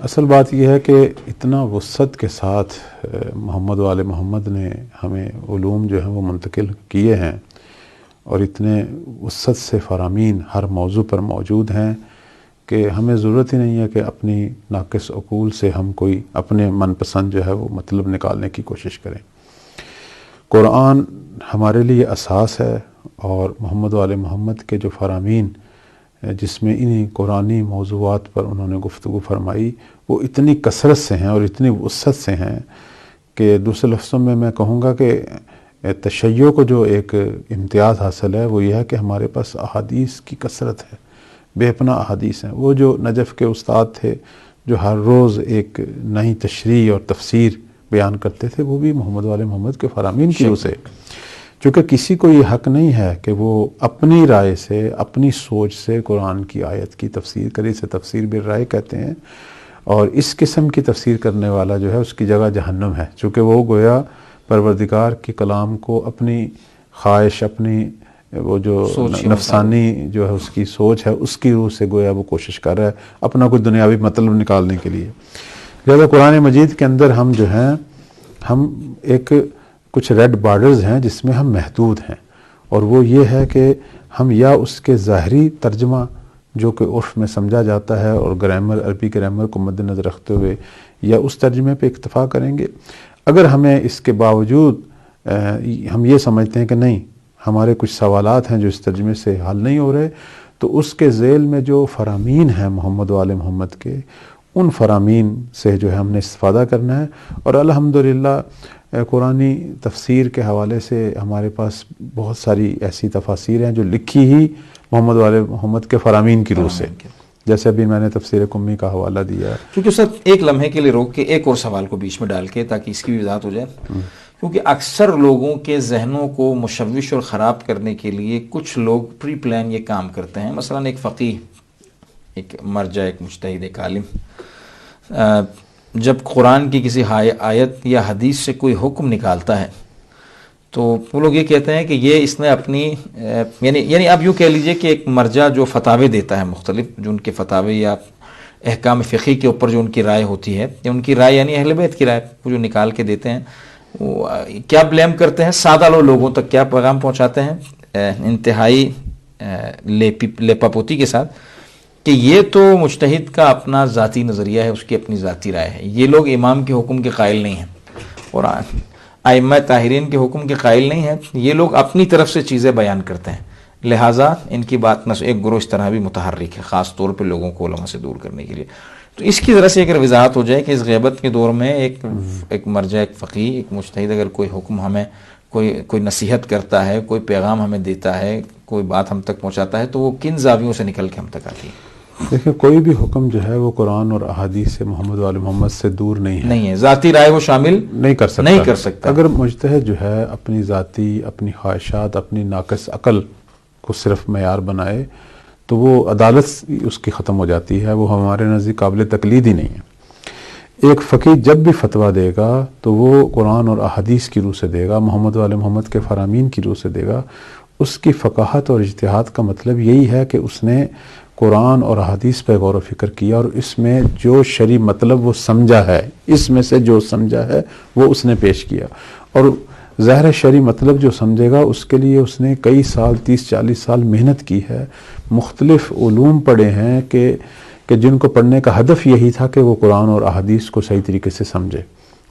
اصل بات یہ ہے کہ اتنا وسعت کے ساتھ محمد وآل محمد نے ہمیں علوم جو ہیں وہ منتقل کیے ہیں، اور اتنے وسعت سے فرامین ہر موضوع پر موجود ہیں کہ ہمیں ضرورت ہی نہیں ہے کہ اپنی ناقص عقول سے ہم کوئی اپنے من پسند جو ہے وہ مطلب نکالنے کی کوشش کریں۔ قرآن ہمارے لیے اساس ہے، اور محمد وآل محمد کے جو فرامین جس میں انہی قرآنی موضوعات پر انہوں نے گفتگو فرمائی، وہ اتنی کثرت سے ہیں اور اتنی وسعت سے ہیں کہ دوسرے لفظوں میں کہوں گا کہ تشیع کو جو ایک امتیاز حاصل ہے وہ یہ ہے کہ ہمارے پاس احادیث کی کثرت ہے، بے پناہ احادیث ہیں۔ وہ جو نجف کے استاد تھے جو ہر روز ایک نئی تشریح اور تفسیر بیان کرتے تھے، وہ بھی محمد وآل محمد کے فرامین کی روح سے، چونکہ کسی کو یہ حق نہیں ہے کہ وہ اپنی رائے سے، اپنی سوچ سے قرآن کی آیت کی تفسیر کرے، اسے تفسیر بالرائے کہتے ہیں، اور اس قسم کی تفسیر کرنے والا جو ہے اس کی جگہ جہنم ہے، چونکہ وہ گویا پروردگار کے کلام کو اپنی خواہش، اپنی وہ جو نفسانی جو ہے اس کی سوچ ہے اس کی روح سے گویا وہ کوشش کر رہا ہے اپنا کوئی دنیاوی مطلب نکالنے کے لیے۔ لہذا قرآن مجید کے اندر ہم جو ہیں، ہم ایک کچھ ریڈ بارڈرز ہیں جس میں ہم محدود ہیں، اور وہ یہ ہے کہ ہم یا اس کے ظاہری ترجمہ جو کہ عرف میں سمجھا جاتا ہے اور گرامر، عربی گرامر کو مد نظر رکھتے ہوئے، یا اس ترجمے پہ اکتفا کریں گے۔ اگر ہمیں اس کے باوجود ہم یہ سمجھتے ہیں کہ نہیں، ہمارے کچھ سوالات ہیں جو اس ترجمے سے حل نہیں ہو رہے، تو اس کے ذیل میں جو فرامین ہیں محمد وآل محمد کے، ان فرامین سے جو ہے ہم نے استفادہ کرنا ہے۔ اور الحمدللہ قرآنی تفسیر کے حوالے سے ہمارے پاس بہت ساری ایسی تفاسیر ہیں جو لکھی ہی محمد وآل محمد کے فرامین کی روح سے، جیسے ابھی میں نے تفسیر قمی کا حوالہ دیا۔ کیونکہ سر ایک لمحے کے لیے روک کے ایک اور سوال کو بیچ میں ڈال کے تاکہ اس کی بھی وضاحت ہو جائے، کیونکہ اکثر لوگوں کے ذہنوں کو مشوش اور خراب کرنے کے لیے کچھ لوگ پری پلان یہ کام کرتے ہیں۔ مثلا ایک فقیہ، ایک مرجع، ایک مجتہد، ایک عالم جب قرآن کی کسی آیت یا حدیث سے کوئی حکم نکالتا ہے تو وہ لوگ یہ کہتے ہیں کہ یہ اس نے اپنی یعنی آپ یوں کہہ لیجئے کہ ایک مرجع جو فتاوے دیتا ہے مختلف، جو ان کے فتاوے یا احکام فقہی کے اوپر جو ان کی رائے ہوتی ہے، یا ان کی رائے یعنی اہل بیت کی رائے، وہ جو نکال کے دیتے ہیں، وہ کیا بلیم کرتے ہیں، سادہ لوگوں تک کیا پیغام پہنچاتے ہیں انتہائی لیپا پوتی کے ساتھ، کہ یہ تو مجتہد کا اپنا ذاتی نظریہ ہے، اس کی اپنی ذاتی رائے ہے، یہ لوگ امام کے حکم کے قائل نہیں ہیں اور ائمہ طاہرین کے حکم کے قائل نہیں ہیں، یہ لوگ اپنی طرف سے چیزیں بیان کرتے ہیں، لہٰذا ان کی بات نہ ایک گروہ اس طرح بھی متحرک ہے، خاص طور پہ لوگوں کو علماء سے دور کرنے کے لیے۔ تو اس کی ذرا سے اگر وضاحت ہو جائے کہ اس غیبت کے دور میں ایک مرجع، ایک فقیہ، ایک مجتہد اگر کوئی حکم ہمیں کوئی نصیحت کرتا ہے، کوئی پیغام ہمیں دیتا ہے، کوئی بات ہم تک پہنچاتا ہے، تو وہ کن زاویوں سے نکل کے ہم تک آتی ہے؟ دیکھیں، کوئی بھی حکم جو ہے وہ قرآن اور احادیث سے، محمد وآل محمد سے دور نہیں ہے، ذاتی رائے وہ شامل نہیں کر سکتا۔ اگر مجتہد جو ہے اپنی ذاتی، اپنی خواہشات، اپنی ناقص عقل کو صرف معیار بنائے تو وہ عدالت اس کی ختم ہو جاتی ہے، وہ ہمارے نزدیک قابل تقلید ہی نہیں ہے۔ ایک فقیہ جب بھی فتویٰ دے گا تو وہ قرآن اور احادیث کی روح سے دے گا، محمد وآل محمد کے فرامین کی روح سے دے گا۔ اس کی فقاہت اور اجتہاد کا مطلب یہی ہے کہ اس نے قرآن اور حدیث پہ غور و فکر کیا، اور اس میں جو شرعی مطلب وہ سمجھا ہے، اس میں سے جو سمجھا ہے وہ اس نے پیش کیا، اور ظاہر شرعی مطلب جو سمجھے گا اس کے لیے اس نے کئی سال، 30-40 سال محنت کی ہے، مختلف علوم پڑھے ہیں کہ جن کو پڑھنے کا ہدف یہی تھا کہ وہ قرآن اور احادیث کو صحیح طریقے سے سمجھے۔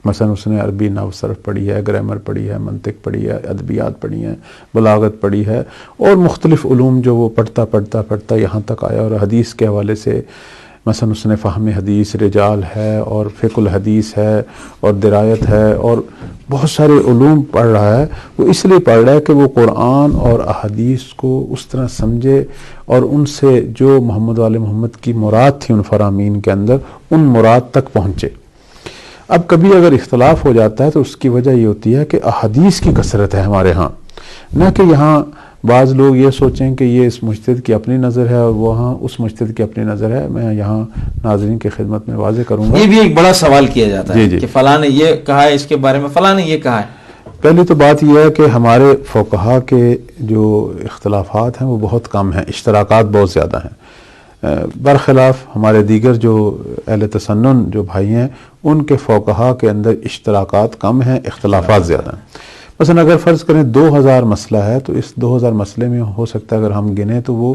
مثلا اس نے عربی نحو صرف پڑھی ہے، گرامر پڑھی ہے، منطق پڑھی ہے، ادبیات پڑھی ہیں، بلاغت پڑھی ہے، اور مختلف علوم جو وہ پڑھتا یہاں تک آیا، اور حدیث کے حوالے سے مثلا اس نے فہم حدیث، رجال ہے، اور فقہ الحدیث ہے، اور درایت ہے، اور بہت سارے علوم پڑھ رہا ہے۔ وہ اس لیے پڑھ رہا ہے کہ وہ قرآن اور احادیث کو اس طرح سمجھے، اور ان سے جو محمد وآل محمد کی مراد تھی ان فرامین کے اندر، ان مراد تک پہنچے۔ اب کبھی اگر اختلاف ہو جاتا ہے تو اس کی وجہ یہ ہوتی ہے کہ احادیث کی کثرت ہے ہمارے ہاں، نہ کہ یہاں بعض لوگ یہ سوچیں کہ یہ اس مجتہد کی اپنی نظر ہے اور وہاں اس مجتہد کی اپنی نظر ہے۔ میں یہاں ناظرین کی خدمت میں واضح کروں گا، یہ بھی ایک بڑا سوال کیا جاتا ہے کہ فلاں نے یہ کہا ہے اس کے بارے میں، فلاں نے یہ کہا ہے۔ پہلی تو بات یہ ہے کہ ہمارے فقہا کے جو اختلافات ہیں وہ بہت کم ہیں، اشتراکات بہت زیادہ ہیں، برخلاف ہمارے دیگر جو اہل تسنن جو بھائی ہیں ان کے فقہا کے اندر اشتراکات کم ہیں، اختلافات زیادہ ہیں۔ مثلا اگر فرض کریں 2000 مسئلہ ہے تو اس 2000 مسئلے میں ہو سکتا ہے اگر ہم گنیں تو وہ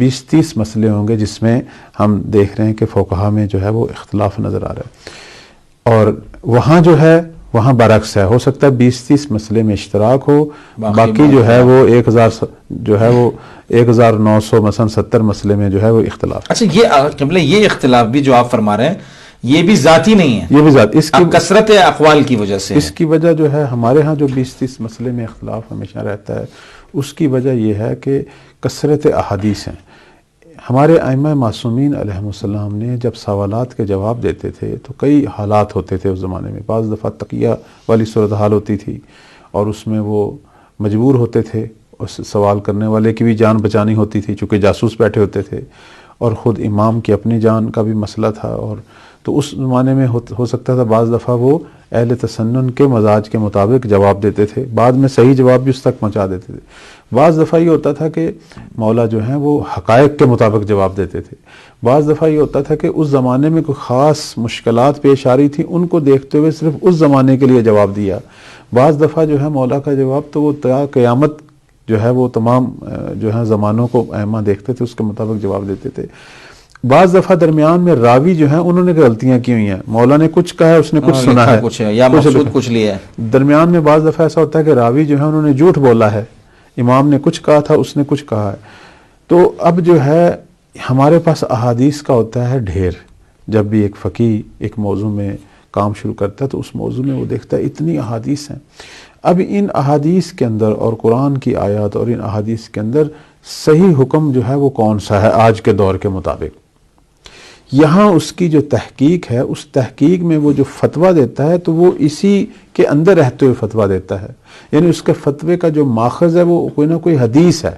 20-30 مسئلے ہوں گے جس میں ہم دیکھ رہے ہیں کہ فقہا میں جو ہے وہ اختلاف نظر آ رہا ہے، اور وہاں جو ہے وہاں برعکس ہے، ہو سکتا ہے 20-30 مسئلے میں اشتراک ہو، باقی جو ہے وہ 1000 جو ہے وہ 1900 مثلا 70 مسئلے میں جو ہے وہ اختلاف۔ اچھا یہ اختلاف بھی جو آپ فرما رہے ہیں یہ بھی ذاتی نہیں ہے، یہ بھی ذات اس کی کثرت اقوال کی وجہ سے اس کی وجہ جو ہے ہمارے ہاں جو 20-30 مسئلے میں اختلاف ہمیشہ رہتا ہے اس کی وجہ یہ ہے کہ کثرت احادیث ہیں۔ ہمارے ائمہ معصومین علیہم السلام نے جب سوالات کے جواب دیتے تھے تو کئی حالات ہوتے تھے اس زمانے میں، بعض دفعہ تقیہ والی صورتحال ہوتی تھی اور اس میں وہ مجبور ہوتے تھے، اس سوال کرنے والے کی بھی جان بچانی ہوتی تھی چونکہ جاسوس بیٹھے ہوتے تھے، اور خود امام کی اپنی جان کا بھی مسئلہ تھا، اور تو اس زمانے میں ہو سکتا تھا بعض دفعہ وہ اہل تسنن کے مزاج کے مطابق جواب دیتے تھے، بعد میں صحیح جواب بھی اس تک پہنچا دیتے تھے۔ بعض دفعہ یہ ہوتا تھا کہ مولا جو ہیں وہ حقائق کے مطابق جواب دیتے تھے، بعض دفعہ یہ ہوتا تھا کہ اس زمانے میں کوئی خاص مشکلات پیش آ رہی تھی ان کو دیکھتے ہوئے صرف اس زمانے کے لیے جواب دیا، بعض دفعہ جو ہے مولا کا جواب تو وہ تا قیامت جو ہے وہ تمام جو ہے زمانوں کو ائمہ دیکھتے تھے، اس کے مطابق جواب دیتے تھے۔ بعض دفعہ درمیان میں راوی جو ہیں انہوں نے غلطیاں کی ہوئی ہیں، مولا نے کچھ کہا ہے اس نے کچھ سنا ہے کچھ ہے یا مقصود کچھ لیا ہے، درمیان میں بعض دفعہ ایسا ہوتا ہے کہ راوی جو ہے انہوں نے جھوٹ بولا ہے، امام نے کچھ کہا تھا اس نے کچھ کہا ہے۔ تو اب جو ہے ہمارے پاس احادیث کا ہوتا ہے ڈھیر، جب بھی ایک فقیہ ایک موضوع میں کام شروع کرتا ہے تو اس موضوع میں وہ دیکھتا ہے اتنی احادیث ہیں، اب ان احادیث کے اندر اور قرآن کی آیات اور ان احادیث کے اندر صحیح حکم جو ہے وہ کون سا ہے آج کے دور کے مطابق، یہاں اس کی جو تحقیق ہے اس تحقیق میں وہ جو فتویٰ دیتا ہے تو وہ اسی کے اندر رہتے ہوئے فتویٰ دیتا ہے، یعنی اس کے فتوے کا جو ماخذ ہے وہ کوئی نہ کوئی حدیث ہے۔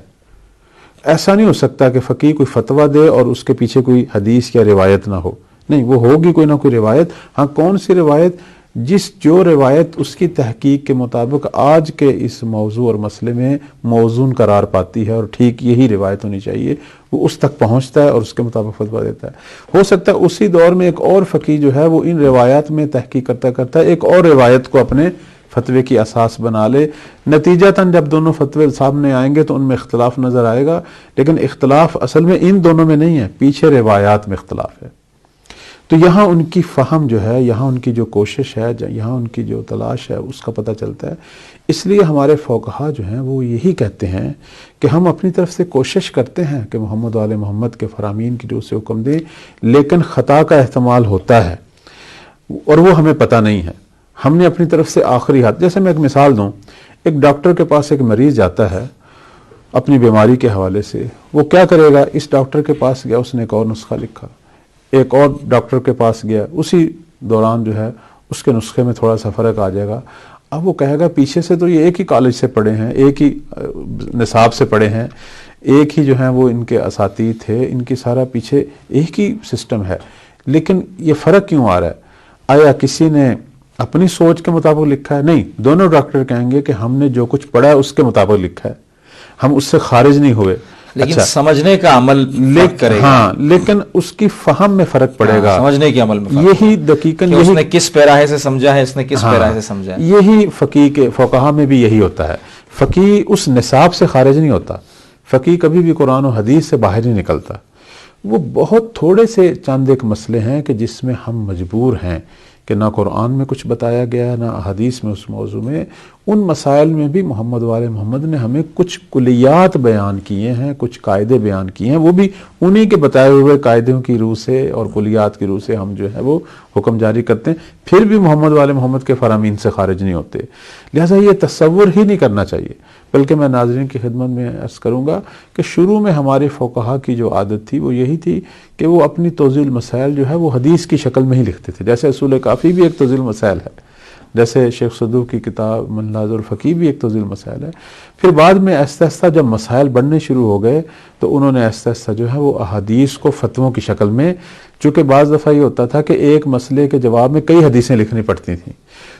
ایسا نہیں ہو سکتا کہ فقیہ کوئی فتویٰ دے اور اس کے پیچھے کوئی حدیث یا روایت نہ ہو، نہیں، وہ ہوگی کوئی نہ کوئی روایت۔ ہاں کون سی روایت؟ جو روایت اس کی تحقیق کے مطابق آج کے اس موضوع اور مسئلے میں موزون قرار پاتی ہے اور ٹھیک یہی روایت ہونی چاہیے، وہ اس تک پہنچتا ہے اور اس کے مطابق فتویٰ دیتا ہے۔ ہو سکتا ہے اسی دور میں ایک اور فقیہ جو ہے وہ ان روایات میں تحقیق کرتا کرتا ایک اور روایت کو اپنے فتوے کی اساس بنا لے، نتیجتاً جب دونوں فتوے سامنے آئیں گے تو ان میں اختلاف نظر آئے گا، لیکن اختلاف اصل میں ان دونوں میں نہیں ہے، پیچھے روایات میں اختلاف ہے۔ تو یہاں ان کی فہم جو ہے، یہاں ان کی جو کوشش ہے، یہاں ان کی جو تلاش ہے اس کا پتہ چلتا ہے۔ اس لیے ہمارے فقہا جو ہیں وہ یہی کہتے ہیں کہ ہم اپنی طرف سے کوشش کرتے ہیں کہ محمد وآل محمد کے فرامین کی روح سے حکم دیں، لیکن خطا کا احتمال ہوتا ہے اور وہ ہمیں پتہ نہیں ہے۔ ہم نے اپنی طرف سے آخری ہاتھ، جیسے میں ایک مثال دوں، ایک ڈاکٹر کے پاس ایک مریض جاتا ہے اپنی بیماری کے حوالے سے، وہ کیا کرے گا؟ اس ڈاکٹر کے پاس گیا، اس نے ایک اور نسخہ لکھا، ایک اور ڈاکٹر کے پاس گیا، اسی دوران جو ہے اس کے نسخے میں تھوڑا سا فرق آ جائے گا، اب وہ کہے گا پیچھے سے تو یہ ایک ہی کالج سے پڑھے ہیں، ایک ہی نصاب سے پڑھے ہیں، ایک ہی جو ہیں وہ ان کے اساتید تھے، ان کی سارا پیچھے ایک ہی سسٹم ہے، لیکن یہ فرق کیوں آ رہا ہے؟ آیا کسی نے اپنی سوچ کے مطابق لکھا ہے؟ نہیں، دونوں ڈاکٹر کہیں گے کہ ہم نے جو کچھ پڑھا ہے اس کے مطابق لکھا ہے، ہم اس سے خارج نہیں ہوئے، لیکن سمجھنے کا عمل کرے گا، ہاں، لیکن اس کی فہم میں فرق پڑے گا، سمجھنے کے عمل میں یہی دقیقاً اس نے کس پیراہے سے سمجھا ہے، اس نے کس پیراہے سے سمجھا ہے، یہی فقیہ کے فقہا میں بھی یہی ہوتا ہے۔ فقیہ اس نصاب سے خارج نہیں ہوتا، فقیہ کبھی بھی قرآن و حدیث سے باہر نہیں نکلتا، وہ بہت تھوڑے سے چند ایک مسئلے ہیں کہ جس میں ہم مجبور ہیں کہ نہ قرآن میں کچھ بتایا گیا ہے نہ حدیث میں اس موضوع میں، ان مسائل میں بھی محمد وآل محمد نے ہمیں کچھ کلیات بیان کیے ہیں، کچھ قاعدے بیان کیے ہیں، وہ بھی انہی کے بتائے ہوئے قاعدوں کی روح سے اور کلیات کی روح سے ہم جو ہے وہ حکم جاری کرتے ہیں، پھر بھی محمد وآل محمد کے فرامین سے خارج نہیں ہوتے۔ لہٰذا یہ تصور ہی نہیں کرنا چاہیے، بلکہ میں ناظرین کی خدمت میں عرض کروں گا کہ شروع میں ہمارے فقہا کی جو عادت تھی وہ یہی تھی کہ وہ اپنی توضیح المسائل جو ہے وہ حدیث کی شکل میں ہی لکھتے تھے، جیسے اصول کافی بھی ایک توضیح المسائل ہے، جیسے شیخ صدوق کی کتاب منلاذ الفقیہ بھی ایک توضیح المسائل ہے۔ پھر بعد میں آہستہ آہستہ جب مسائل بڑھنے شروع ہو گئے تو انہوں نے آہستہ آہستہ جو ہے وہ احادیث کو فتووں کی شکل میں، چونکہ بعض دفعہ یہ ہوتا تھا کہ ایک مسئلے کے جواب میں کئی حدیثیں لکھنی پڑتی تھیں،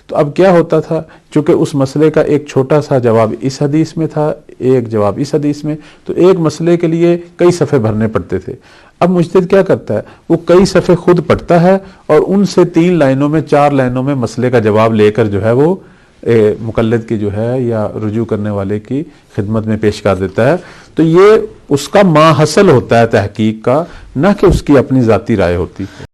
تو اب کیا ہوتا تھا، چونکہ اس مسئلے کا ایک چھوٹا سا جواب اس حدیث میں تھا، ایک جواب اس حدیث میں، تو ایک مسئلے کے لیے کئی صفحے بھرنے پڑتے تھے۔ اب مجتہد کیا کرتا ہے، وہ کئی صفحے خود پڑھتا ہے اور ان سے 3 لائنوں میں 4 لائنوں میں مسئلے کا جواب لے کر جو ہے وہ مقلد کی جو ہے یا رجوع کرنے والے کی خدمت میں پیش کر دیتا ہے. تو یہ اس کا ماحصل ہوتا ہے تحقیق کا، نہ کہ اس کی اپنی ذاتی رائے ہوتی ہے.